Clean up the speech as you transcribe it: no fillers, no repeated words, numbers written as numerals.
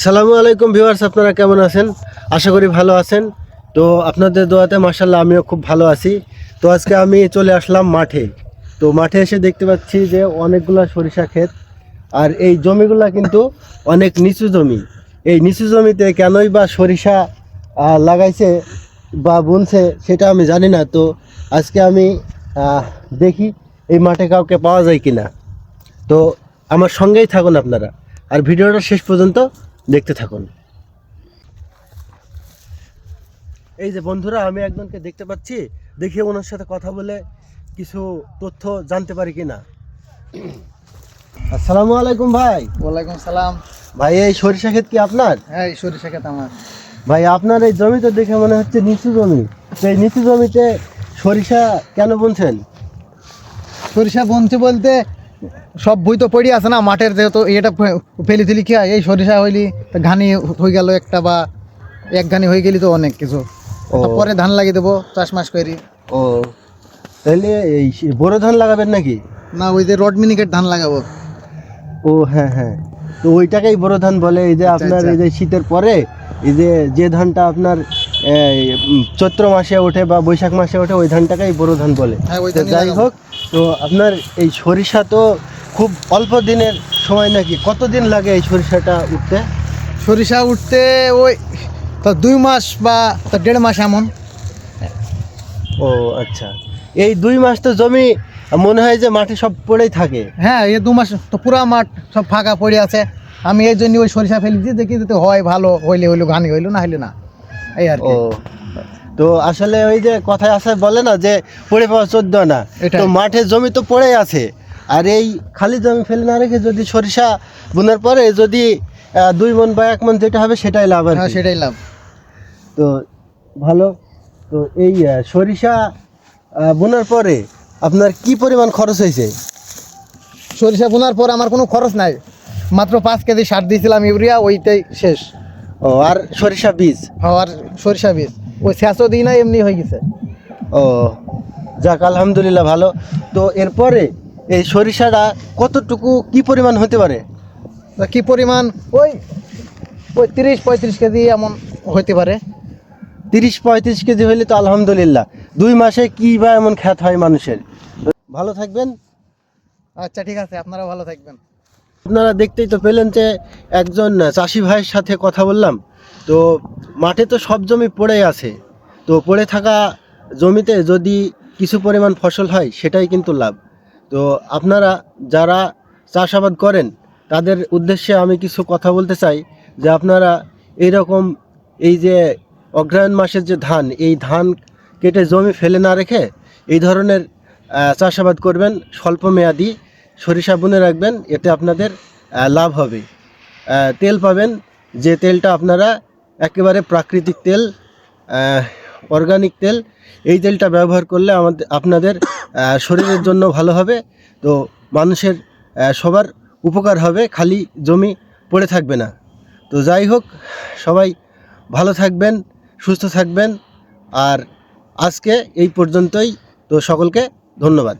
সালামু আলাইকুম ভিউয়ার্স, আপনারা কেমন আছেন? আশা করি ভালো আছেন। তো আপনাদের দোয়াতে মাশাআল্লাহ আমিও খুব ভালো আছি। তো আজকে আমি চলে আসলাম মাঠে। তো মাঠে এসে দেখতে পাচ্ছি যে অনেকগুলা সরিষা ক্ষেত, আর এই জমিগুলা কিন্তু অনেক নিচু জমি। এই নিচু জমিতে কেনই বা সরিষা লাগাইছে বা বুনছে সেটা আমি জানি না। তো আজকে আমি দেখি এই মাঠে কাউকে পাওয়া যায় কিনা। তো আমার সঙ্গেই থাকুন আপনারা, আর ভিডিওটা শেষ পর্যন্ত দেখতে থাকুন। এই যে বন্ধুরা, আমি একজনকে দেখতে পাচ্ছি, দেখি ওনার সাথে কথা বলে কিছু তথ্য জানতে পারি কিনা। আসসালামু আলাইকুম ভাই। ওয়ালাইকুম সালাম। ভাই, এই সরিষা ক্ষেত কি আপনার? হ্যাঁ, এই সরিষা ক্ষেত আমার। ভাই, আপনার এই জমিতে দেখে মনে হচ্ছে নিচু জমি। তো এই নিচু জমিতে সরিষা কেন বুনছেন? সরিষা বুনছি বলতে সব বই তো পড়ি আছে না মাঠের, যেহেতু এটা ফেলি তুলি খেয়া এই সরিষা হইলি ঘানি হয়ে গেল একটা বা এক ঘানি হয়ে গেলি তো অনেক কিছু। পরে ধান লাগিয়ে দেবো চাষমাস করি। ও, তাহলে এই বোরো ধান লাগাবেন নাকি? না, ওই যে রড মিনিকেট ধান লাগাবো। ও হ্যাঁ হ্যাঁ, তো ওইটাকেই বোরো ধান বলে। এই যে আপনার এই যে শীতের পরে এই যে ধানটা আপনার চৈত্র মাসে ওঠে বা বৈশাখ মাসে ওঠে, ওই ধানটাকেই বোরো ধান বলে। হ্যাঁ, ওই তো ধানই যাই লাগাবো। হোক, তো আপনার এই সরিষা তো খুব অল্প দিনের সময় নাকি? কতদিন লাগে এই সরিষাটা উঠতে? সরিষা উঠতে ওই তো 2 মাস বা 1.5 মাস এমন। ও আচ্ছা, এই 2 মাস তো জমি মনে হয় যে মাঠে সব পড়েই থাকে। হ্যাঁ, এই 2 মাস তো পুরা মাঠ সব ফাঁকা পড়ে আছে। আমি এই জন্য ওই সরিষা ফেলেছি, দেখি যদি হয় ভালো, হইলে হইলো, ঘানি হইলো, না হইলে না, এই আর ও, কি। তো আসলে ওই যে কথায় আছে বলে না যে পড়ে পাওয়া 14 আনা। এটাই। তো মাঠে জমি তো পড়েই আছে, আর এই খালি জমি ফেলে না রেখে যদি সরিষা বোনার পরে যদি 2 মণ বা 1 মণ যেটা হবে সেটাই লাভ আর হ্যাঁ, কি। সেটাই লাভ। তো ভালো। তো এই সরিষা বোনার পরে আপনার কি পরিমাণ খরচ হয়েছে? সরিষা বোনার পর আমার কোনো খরচ নাই, মাত্র 5 কেজি সার দিয়েছিলাম ইউরিয়া, ওইটাই শেষ। ও, আর সরিষা বীজ? আর সরিষা বীজ ওই শেষও দিই না, এমনি হয়ে গেছে। ও যাক, আলহামদুলিল্লাহ ভালো। তো এরপরে এই সরিষাটা কতটুকু কি পরিমাণ হতে পারে? তা কি পরিমাণ ওই ওই 30-35 কেজি এমন হইতে পারে। 30-35 কেজি হইলে তো আলহামদুলিল্লাহ। 2 মাসে কি বা এমন খ্যাত হয় মানুষের। ভালো থাকবেন। আচ্ছা, ঠিক আছে, আপনারা ভালো থাকবেন। আপনারা দেখতেই তো পেলেন যে একজন চাষি ভাইয়ের সাথে কথা বললাম। তো মাঠে তো সব জমি পড়েই আছে। তো পড়ে থাকা জমিতে যদি কিছু পরিমাণ ফসল হয় সেটাই কিন্তু লাভ। তো আপনারা যারা চাষাবাদ করেন তাদের উদ্দেশ্যে আমি কিছু কথা বলতে চাই যে আপনারা এইরকম এই যে অগ্রহায়ণ মাসের যে ধান, এই ধান কেটে জমি ফেলে না রেখে এই ধরনের চাষাবাদ করবেন। স্বল্প মেয়াদি সরিষা বুনে রাখবেন, এতে আপনাদের লাভ হবে। তেল পাবেন, যে তেলটা আপনারা একেবারে প্রাকৃতিক তেল, অর্গানিক তেল। এই তেলটা ব্যবহার করলে আপনাদের শরীরের জন্য ভালো হবে। তো মানুষের সবার উপকার হবে, খালি জমি পড়ে থাকবে না। তো যাই হোক, সবাই ভালো থাকবেন, সুস্থ থাকবেন। আর আজকে এই পর্যন্তই। তো সকলকে ধন্যবাদ।